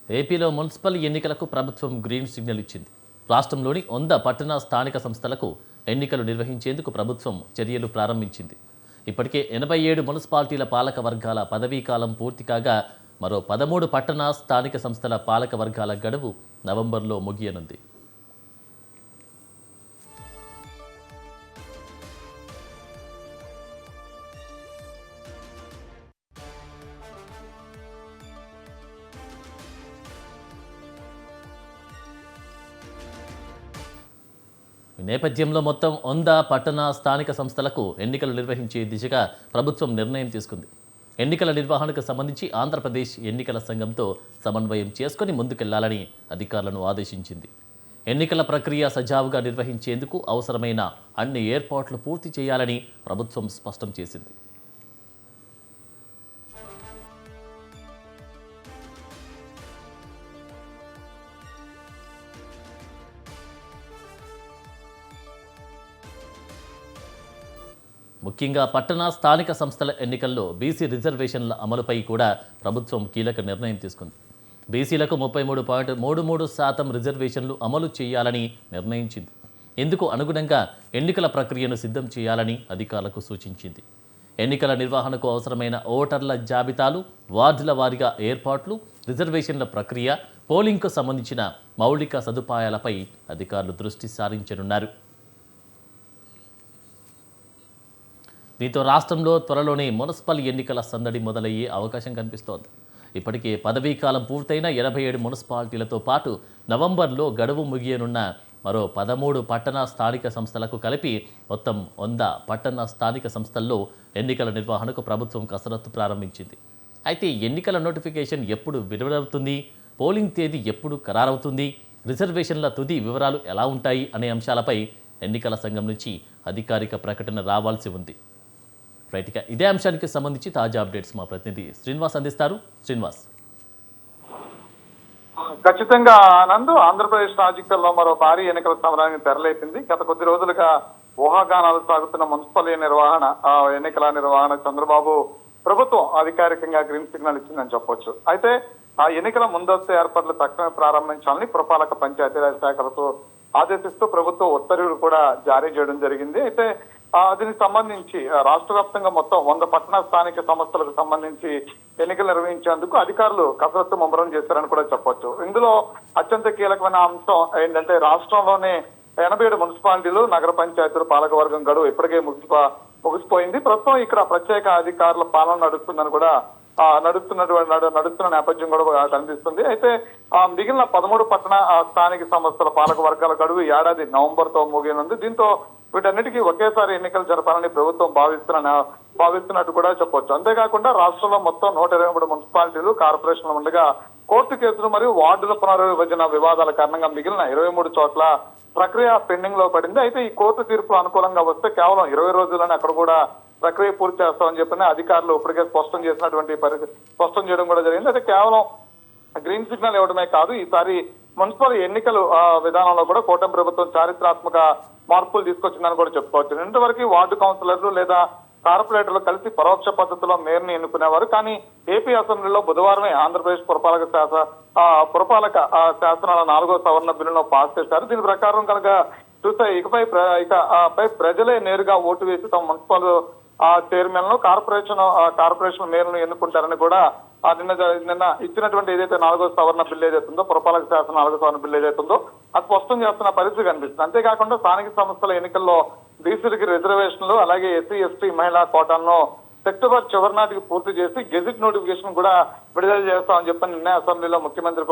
ఏపీలో మున్సిపల్ ఎన్నికలకు ప్రభుత్వం గ్రీన్ సిగ్నల్ ఇచ్చింది. రాష్ట్రంలోని 100 పట్టణ స్థానిక సంస్థలకు ఎన్నికలు నిర్వహించేందుకు ప్రభుత్వం చర్యలు ప్రారంభించింది. ఇప్పటికే 87 మున్సిపాలిటీల పాలక వర్గాల పదవీ కాలం పూర్తి కాగా మరో 13 పట్టణ స్థానిక సంస్థల పాలక వర్గాల గడువు నవంబర్లో ముగియనుంది. ఈ నేపథ్యంలో మొత్తం 100 పట్టణ స్థానిక సంస్థలకు ఎన్నికలు నిర్వహించే దిశగా ప్రభుత్వం నిర్ణయం తీసుకుంది. ఎన్నికల నిర్వహణకు సంబంధించి ఆంధ్రప్రదేశ్ ఎన్నికల సంఘంతో సమన్వయం చేసుకుని ముందుకెళ్లాలని అధికారులను ఆదేశించింది. ఎన్నికల ప్రక్రియ సజావుగా నిర్వహించేందుకు అవసరమైన అన్ని ఏర్పాట్లు పూర్తి చేయాలని ప్రభుత్వం స్పష్టం చేసింది. ముఖ్యంగా పట్టణ స్థానిక సంస్థల ఎన్నికల్లో బీసీ రిజర్వేషన్ల అమలుపై కూడా ప్రభుత్వం కీలక నిర్ణయం తీసుకుంది. బీసీలకు 33.33% రిజర్వేషన్లు అమలు చేయాలని నిర్ణయించింది. ఇందుకు అనుగుణంగా ఎన్నికల ప్రక్రియను సిద్ధం చేయాలని అధికారులకు సూచించింది. ఎన్నికల నిర్వహణకు అవసరమైన ఓటర్ల జాబితాలు, వార్డుల వారీగా ఏర్పాట్లు, రిజర్వేషన్ల ప్రక్రియ, పోలింగ్కు సంబంధించిన మౌలిక సదుపాయాలపై అధికారులు దృష్టి సారించనున్నారు. దీంతో రాష్ట్రంలో త్వరలోనే మున్సిపల్ ఎన్నికల సందడి మొదలయ్యే అవకాశం కనిపిస్తోంది. ఇప్పటికే పదవీ కాలం పూర్తయిన 87 మున్సిపాలిటీలతో పాటు నవంబర్లో గడువు ముగియనున్న మరో 13 పట్టణ స్థానిక సంస్థలకు కలిపి మొత్తం 100 పట్టణ స్థానిక సంస్థల్లో ఎన్నికల నిర్వహణకు ప్రభుత్వం కసరత్తు ప్రారంభించింది. అయితే ఎన్నికల నోటిఫికేషన్ ఎప్పుడు విడుదలవుతుంది, పోలింగ్ తేదీ ఎప్పుడు ఖరారవుతుంది, రిజర్వేషన్ల తుది వివరాలు ఎలా ఉంటాయి అనే అంశాలపై ఎన్నికల సంఘం నుంచి అధికారిక ప్రకటన రావాల్సి ఉంది. రైట్గా ఇదే అంశానికి సంబంధించి తాజా అప్డేట్స్ మా ప్రతినిధి శ్రీనివాస్ అందిస్తారు. శ్రీనివాస్. ఖచ్చితంగా నందు, ఆంధ్రప్రదేశ్ రాజకీయాల్లో మరో భారీ ఎన్నికల సమరానికి తెరలేపింది. గత కొద్ది రోజులుగా ఊహాగానాలు సాగుతున్న మున్సిపల్ ఎన్నికల నిర్వహణ చంద్రబాబు ప్రభుత్వం అధికారికంగా గ్రీన్ సిగ్నల్ ఇచ్చిందని చెప్పొచ్చు. అయితే ఆ ఎన్నికల ముందస్తు ఏర్పాట్లు తక్షణమే ప్రారంభించాలని పురపాలక పంచాయతీరాజ్ శాఖలతో ఆదేశిస్తూ ప్రభుత్వం ఉత్తర్వులు కూడా జారీ చేయడం జరిగింది. అయితే దీనికి సంబంధించి రాష్ట్ర వ్యాప్తంగా మొత్తం 100 పట్టణ స్థానిక సంస్థలకు సంబంధించి ఎన్నికలు నిర్వహించేందుకు అధికారులు కసరత్తు ముమ్మరం చేశారని కూడా చెప్పొచ్చు. ఇందులో అత్యంత కీలకమైన అంశం ఏంటంటే రాష్ట్రంలోనే 87 మున్సిపాలిటీలు, నగర పంచాయతీలు పాలకవర్గం గడువు ఇప్పటికే ముగిసిపోయింది. ప్రస్తుతం ఇక్కడ ప్రత్యేక అధికారుల పాలన నడుస్తుందని కూడా నడుస్తున్న నేపథ్యం కూడా కనిపిస్తుంది. అయితే మిగిలిన 13 పట్టణ స్థానిక సంస్థల పాలక వర్గాల గడువు ఏడాది నవంబర్తో ముగియనుంది. దీంతో వీటన్నిటికీ ఒకేసారి ఎన్నికలు జరపాలని ప్రభుత్వం భావిస్తున్నట్టు కూడా చెప్పొచ్చు. అంతేకాకుండా రాష్ట్రంలో మొత్తం 123 మున్సిపాలిటీలు, కార్పొరేషన్లు ఉండగా కోర్టు కేసులు మరియు వార్డుల పునర్విభజన వివాదాల కారణంగా మిగిలిన 23 చోట్ల ప్రక్రియ పెండింగ్ లో పడింది. అయితే ఈ కోర్టు తీర్పులు అనుకూలంగా వస్తే కేవలం 20 రోజుల్లోనే అక్కడ కూడా ప్రక్రియ పూర్తి చేస్తామని చెప్పిన అధికారులు ఇప్పటికే స్పష్టం చేయడం కూడా జరిగింది. అయితే కేవలం గ్రీన్ సిగ్నల్ ఇవ్వడమే కాదు, ఈసారి మున్సిపల్ ఎన్నికలు విధానంలో కూడా కూటమి ప్రభుత్వం చారిత్రాత్మక మార్పులు తీసుకొచ్చిందని కూడా చెప్పుకోవచ్చు. ఇంతవరకు వార్డు కౌన్సిలర్లు లేదా కార్పొరేటర్లు కలిసి పరోక్ష పద్ధతిలో మేయర్ని ఎన్నుకునేవారు. కానీ ఏపీ అసెంబ్లీలో బుధవారమే ఆంధ్రప్రదేశ్ పురపాలక శాసనాల 4వ సవరణ బిల్లును పాస్ చేశారు. దీని ప్రకారం కనుక చూస్తే ఇకపై ప్రజలే నేరుగా ఓటు వేసి తమ మున్సిపల్ చైర్మన్ ను కార్పొరేషన్ మేయర్లను ఎన్నుకుంటారని కూడా నిన్న ఇచ్చినటువంటి ఏదైతే 4వ సవరణ బిల్లు ఏదైతుందో, పురపాలక శాసన 4వ సవరణ బిల్లు ఏదైతుందో అది స్పష్టం చేస్తున్న పరిస్థితి కనిపిస్తుంది. అంతేకాకుండా స్థానిక సంస్థల ఎన్నికల్లో బీసీలకి రిజర్వేషన్లు, అలాగే ఎస్సీ ఎస్టీ మహిళా కోటాలను సెప్టెంబర్ చివరి నాటికి పూర్తి చేసి గెజిట్ నోటిఫికేషన్ కూడా విడుదల చేస్తామని చెప్పి నిన్న అసెంబ్లీలో ముఖ్యమంత్రి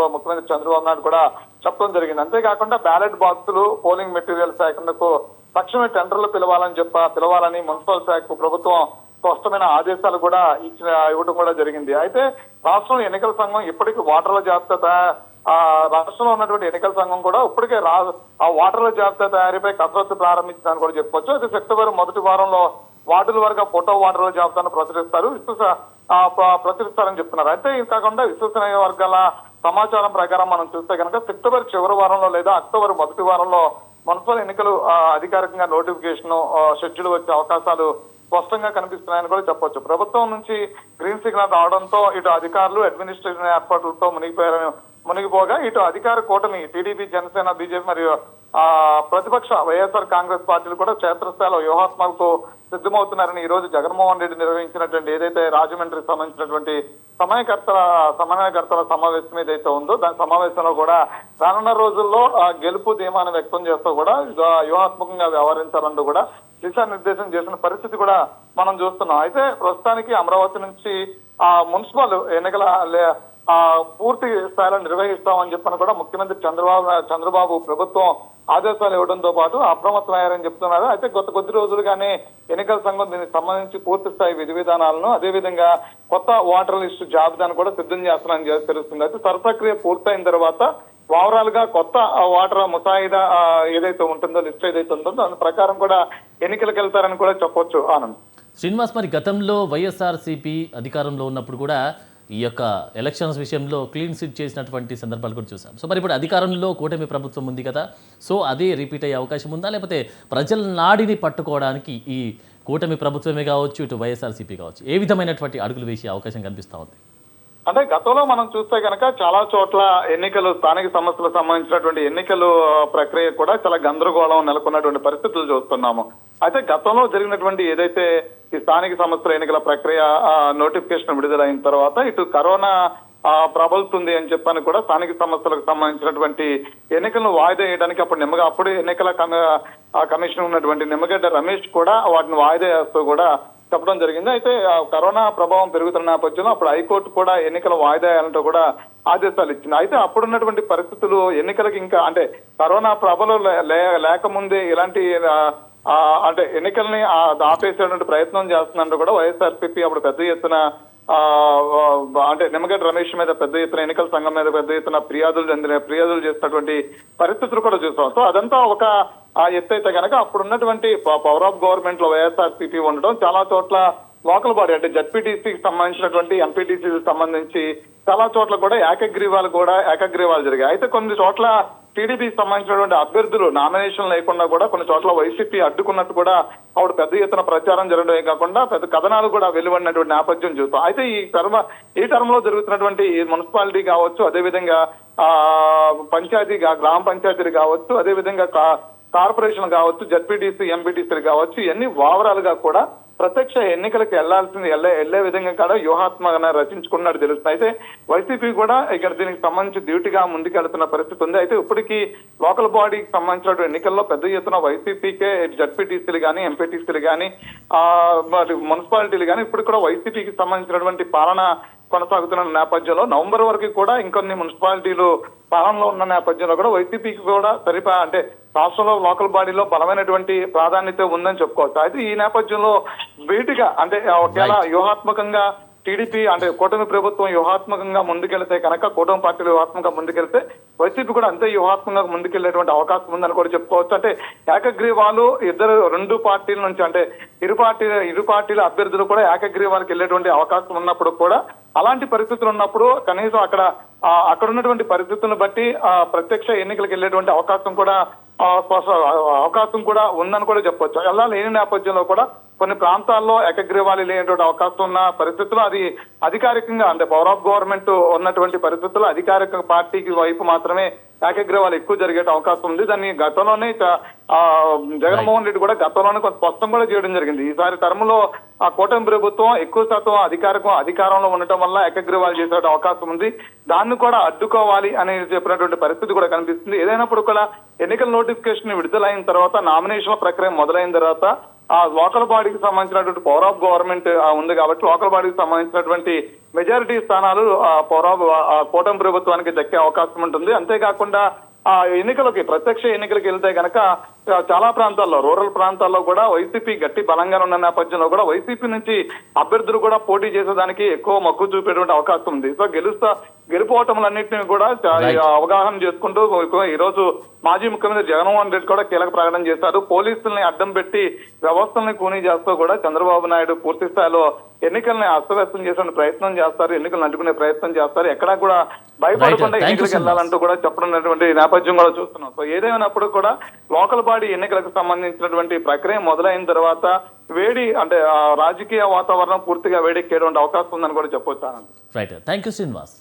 చంద్రబాబు నాయుడు కూడా చెప్పడం జరిగింది. అంతేకాకుండా బ్యాలెట్ బాక్సులు, పోలింగ్ మెటీరియల్ సేకరణకు తక్షణమే టెండర్లు పిలవాలని మున్సిపల్ శాఖకు ప్రభుత్వం స్పష్టమైన ఆదేశాలు కూడా ఇవ్వడం కూడా జరిగింది. అయితే రాష్ట్రంలో ఎన్నికల సంఘం ఇప్పటికీ ఓటర్ల జాబితా రాష్ట్రంలో ఉన్నటువంటి ఎన్నికల సంఘం కూడా ఇప్పటికే ఆ ఓటర్ల జాబితా తయారీపై కసరత్తు ప్రారంభించిందని కూడా చెప్పొచ్చు. అయితే సెప్టెంబర్ మొదటి వారంలో వార్డుల వారిగా ఫోటో ఓటర్ల జాబితాను ప్రచురిస్తారని చెప్తున్నారు. అయితే ఇది కాకుండా విశ్వసనీయ వర్గాల సమాచారం ప్రకారం మనం చూస్తే కనుక సెప్టెంబర్ చివరి వారంలో లేదా అక్టోబర్ మొదటి వారంలో మున్సిపల్ ఎన్నికలు అధికారికంగా నోటిఫికేషన్ షెడ్యూల్ వచ్చే అవకాశాలు స్పష్టంగా కనిపిస్తున్నాయని కూడా చెప్పొచ్చు. ప్రభుత్వం నుంచి గ్రీన్ సిగ్నల్ రావడంతో ఇటు అధికారులు అడ్మినిస్ట్రేషన్ ఏర్పాట్లతో మునిగిపోగా ఇటు అధికార కూటమి టీడీపీ, జనసేన, బీజేపీ మరియు ప్రతిపక్ష వైఎస్ఆర్ కాంగ్రెస్ పార్టీలు కూడా క్షేత్రస్థాయిలో వ్యూహాత్మకతో సిద్ధమవుతున్నారని ఈ రోజు జగన్మోహన్ రెడ్డి నిర్వహించినటువంటి ఏదైతే రాజమండ్రికి సంబంధించినటువంటి సమన్వయకర్తల సమావేశం ఏదైతే ఉందో దాని సమావేశంలో కూడా రానున్న రోజుల్లో గెలుపు ధీమాను వ్యక్తం చేస్తూ కూడా వ్యూహాత్మకంగా వ్యవహరించాలంటూ కూడా దిశానిర్దేశం చేసిన పరిస్థితి కూడా మనం చూస్తున్నాం. అయితే ప్రస్తుతానికి అమరావతి నుంచి మున్సిపల్ ఎన్నికల పూర్తి స్థాయిలో నిర్వహిస్తామని చెప్పని కూడా ముఖ్యమంత్రి చంద్రబాబు ప్రభుత్వం ఆదేశాలు ఇవ్వడంతో పాటు అప్రమత్తమయ్యారని చెప్తున్నారు. అయితే గత కొద్ది రోజులుగానే ఎన్నికల సంఘం దీనికి సంబంధించి పూర్తి స్థాయి విధి విధానాలను అదేవిధంగా కొత్త ఓటర్ లిస్టు జాబితాను కూడా సిద్ధం చేస్తున్నారని తెలుస్తుంది. అయితే సర్ప్రక్రియ పూర్తయిన తర్వాత ఓవరాల్ గా కొత్త ఓటర్ ముసాయిదా ఏదైతే ఉంటుందో లిస్ట్ ఏదైతే ఉంటుందో దాని ప్రకారం కూడా ఎన్నికలకు వెళ్తారని కూడా చెప్పొచ్చు. ఆనంద్. శ్రీనివాస్, మరి గతంలో వైఎస్ఆర్సీపీ అధికారంలో ఉన్నప్పుడు కూడా ఈ యొక్క ఎలక్షన్స్ విషయంలో క్లీన్ స్వీప్ చేసినటువంటి సందర్భాలు కూడా చూసాం. సో మరి ఇప్పుడు అధికారంలో కూటమి ప్రభుత్వం ఉంది కదా, సో అదే రిపీట్ అయ్యే అవకాశం ఉందా, లేకపోతే ప్రజల నాడిని పట్టుకోవడానికి ఈ కూటమి ప్రభుత్వమే కావచ్చు, ఇటు వైఎస్ఆర్సీపీ కావచ్చు, ఏ విధమైనటువంటి అడుగులు వేసే అవకాశం కనిపిస్తూ ఉంది? అంటే గతంలో మనం చూస్తే కనుక చాలా చోట్ల ఎన్నికలు, స్థానిక సంస్థలకు సంబంధించినటువంటి ఎన్నికలు ప్రక్రియ కూడా చాలా గందరగోళం నెలకొన్నటువంటి పరిస్థితులు చూస్తున్నాము. అయితే గతంలో జరిగినటువంటి ఏదైతే ఈ స్థానిక సంస్థల ఎన్నికల ప్రక్రియ నోటిఫికేషన్ విడుదలైన తర్వాత ఇటు కరోనా ప్రబలుతుంది అని చెప్పని కూడా స్థానిక సంస్థలకు సంబంధించినటువంటి ఎన్నికలను వాయిదా వేయడానికి అప్పుడు ఎన్నికల కమిషన్ ఉన్నటువంటి నిమ్మగడ్డ రమేష్ కూడా వాటిని వాయిదా వేస్తూ కూడా చెప్పడం జరిగింది. అయితే కరోనా ప్రభావం పెరుగుతున్న నేపథ్యంలో అప్పుడు హైకోర్టు కూడా ఎన్నికల వాయిదా వేయాలంటూ కూడా ఆదేశాలు ఇచ్చింది. అయితే అప్పుడున్నటువంటి పరిస్థితులు ఎన్నికలకు ఇంకా అంటే కరోనా ప్రభలు లేకముందే ఇలాంటి అంటే ఎన్నికల్ని ఆపేసేటువంటి ప్రయత్నం చేస్తున్నట్టు కూడా వైఎస్ఆర్సీపీ అప్పుడు పెద్ద ఎత్తున అంటే నిమ్మగడ్డ రమేష్ మీద పెద్ద ఎత్తున ఎన్నికల సంఘం మీద పెద్ద ఎత్తున ఫిర్యాదులు చేసినటువంటి పరిస్థితులు కూడా చూసాం. సో అదంతా ఒక ఎత్తైతే కనుక అప్పుడున్నటువంటి పవర్ ఆఫ్ గవర్నమెంట్ లో వైఎస్ఆర్సీపీ ఉండడం చాలా చోట్ల లోకల్ బాడీ అంటే జడ్పీటీసీకి సంబంధించినటువంటి ఎంపీటీసీకి సంబంధించి చాలా చోట్ల కూడా ఏకగ్రీవాలు జరిగాయి. అయితే కొన్ని చోట్ల టీడీపీకి సంబంధించినటువంటి అభ్యర్థులు నామినేషన్ లేకుండా కూడా కొన్ని చోట్ల వైసీపీ అడ్డుకున్నట్టు కూడా అప్పుడు పెద్ద ఎత్తున ప్రచారం జరగడమే కాకుండా పెద్ద కథనాలు కూడా వెలువడినటువంటి నేపథ్యం చూస్తాం. అయితే ఈ టర్మ్ లో జరుగుతున్నటువంటి మున్సిపాలిటీ కావచ్చు, అదేవిధంగా గ్రామ పంచాయతీలు కావచ్చు, అదేవిధంగా కార్పొరేషన్ కావచ్చు, జడ్పీటీసీ, ఎంపీటీసీలు కావచ్చు, ఇవన్నీ ఓవరాల్ గా కూడా ప్రత్యక్ష ఎన్నికలకు వెళ్లే విధంగా కూడా వ్యూహాత్మకంగా రచించుకున్నట్టు తెలుస్తుంది. అయితే వైసీపీ కూడా ఇక్కడ దీనికి సంబంధించి డ్యూటీగా ముందుకెళ్తున్న పరిస్థితి ఉంది. అయితే ఇప్పటికీ లోకల్ బాడీకి సంబంధించిన ఎన్నికల్లో పెద్ద ఎత్తున వైసీపీకే జడ్పీటీసీలు కానీ, ఎంపీటీసీలు కానీ, మున్సిపాలిటీలు కానీ ఇప్పుడు కూడా వైసీపీకి సంబంధించినటువంటి పాలన కొనసాగుతున్న నేపథ్యంలో నవంబర్ వరకు కూడా ఇంకొన్ని మున్సిపాలిటీలు పాలనలో ఉన్న నేపథ్యంలో కూడా వైసీపీకి కూడా అంటే రాష్ట్రంలో లోకల్ బాడీలో బలమైనటువంటి ప్రాధాన్యత ఉందని చెప్పుకోవచ్చు. అయితే ఈ నేపథ్యంలో వీటిగా అంటే ఒకేలా వ్యూహాత్మకంగా టీడీపీ అంటే కూటమి ప్రభుత్వం వ్యూహాత్మకంగా ముందుకెళ్తే కనుక, కూటమి పార్టీలు వ్యూహాత్మకంగా ముందుకెళ్తే వైసీపీ కూడా అంతే వ్యూహాత్మకంగా ముందుకెళ్లేటువంటి అవకాశం ఉందని కూడా చెప్పుకోవచ్చు. అంటే ఏకగ్రీవాలు రెండు పార్టీల నుంచి అంటే ఇరు పార్టీల అభ్యర్థులు కూడా ఏకగ్రీవాలకు వెళ్లేటువంటి అవకాశం ఉన్నప్పుడు కూడా అలాంటి పరిస్థితులు ఉన్నప్పుడు కనీసం అక్కడ ఉన్నటువంటి పరిస్థితులను బట్టి ప్రత్యక్ష ఎన్నికలకు వెళ్లేటువంటి అవకాశం కూడా ఉందని కూడా చెప్పొచ్చు. అలా లేని నేపథ్యంలో కూడా కొన్ని ప్రాంతాల్లో ఏకగ్రీవాలు లేనటువంటి అవకాశం ఉన్న పరిస్థితులు అది అధికారికంగా అంటే పవర్ ఆఫ్ గవర్నమెంట్ ఉన్నటువంటి పరిస్థితుల్లో అధికారిక పార్టీకి వైపు మాత్రమే ఏకగ్రీవాలు ఎక్కువ జరిగే అవకాశం ఉంది. దాన్ని గతంలోనే జగన్మోహన్ రెడ్డి కూడా గతంలోనే కొంత స్పష్టం కూడా చేయడం జరిగింది. ఈసారి టర్మ్ లో ఆ కూటమి ప్రభుత్వం ఎక్కువ శాతం అధికారంలో ఉండటం వల్ల ఏకగ్రీవాలు చేసే అవకాశం ఉంది. దాన్ని కూడా అడ్డుకోవాలి అని చెప్పినటువంటి పరిస్థితి కూడా కనిపిస్తుంది. ఏదైనప్పుడు కూడా ఎన్నికల నోటిఫికేషన్ విడుదలైన తర్వాత, నామినేషన్ల ప్రక్రియ మొదలైన తర్వాత లోకల్ బాడీకి సంబంధించినటువంటి పవర్ ఆఫ్ గవర్నమెంట్ ఉంది కాబట్టి లోకల్ బాడీకి సంబంధించినటువంటి మెజారిటీ స్థానాలు కూటమి ప్రభుత్వానికి దక్కే అవకాశం ఉంటుంది. అంతేకాకుండా ప్రత్యక్ష ఎన్నికలకు వెళ్తే కనుక చాలా ప్రాంతాల్లో, రూరల్ ప్రాంతాల్లో కూడా వైసీపీ గట్టి బలంగా ఉన్న నేపథ్యంలో కూడా వైసీపీ నుంచి అభ్యర్థులు కూడా పోటీ చేసేదానికి ఎక్కువ మక్కువ చూపేటువంటి అవకాశం ఉంది. సో గెలుపోవటములన్నింటినీ కూడా అవగాహన చేసుకుంటూ ఈ రోజు మాజీ ముఖ్యమంత్రి జగన్మోహన్ రెడ్డి కూడా కీలక ప్రకటన చేశారు. పోలీసుల్ని అడ్డం పెట్టి వ్యవస్థల్ని కూనీ చేస్తూ కూడా చంద్రబాబు నాయుడు పూర్తి స్థాయిలో ఎన్నికల్ని అస్తవ్యస్తం చేసే ప్రయత్నం చేస్తారు, ఎన్నికలను అడ్డుకునే ప్రయత్నం చేస్తారు, ఎక్కడా కూడా భయపడకుండా ఎన్నికలకు వెళ్లాలంటూ కూడా చెప్పడం నేపథ్యం కూడా చూస్తున్నాం. సో ఏదేమైనప్పుడు కూడా లోకల్ బాడీ ఎన్నికలకు సంబంధించినటువంటి ప్రక్రియ మొదలైన తర్వాత రాజకీయ వాతావరణం పూర్తిగా వేడెక్కేటువంటి అవకాశం ఉందని కూడా చెప్పొచ్చు. Right, thank you Srinivas.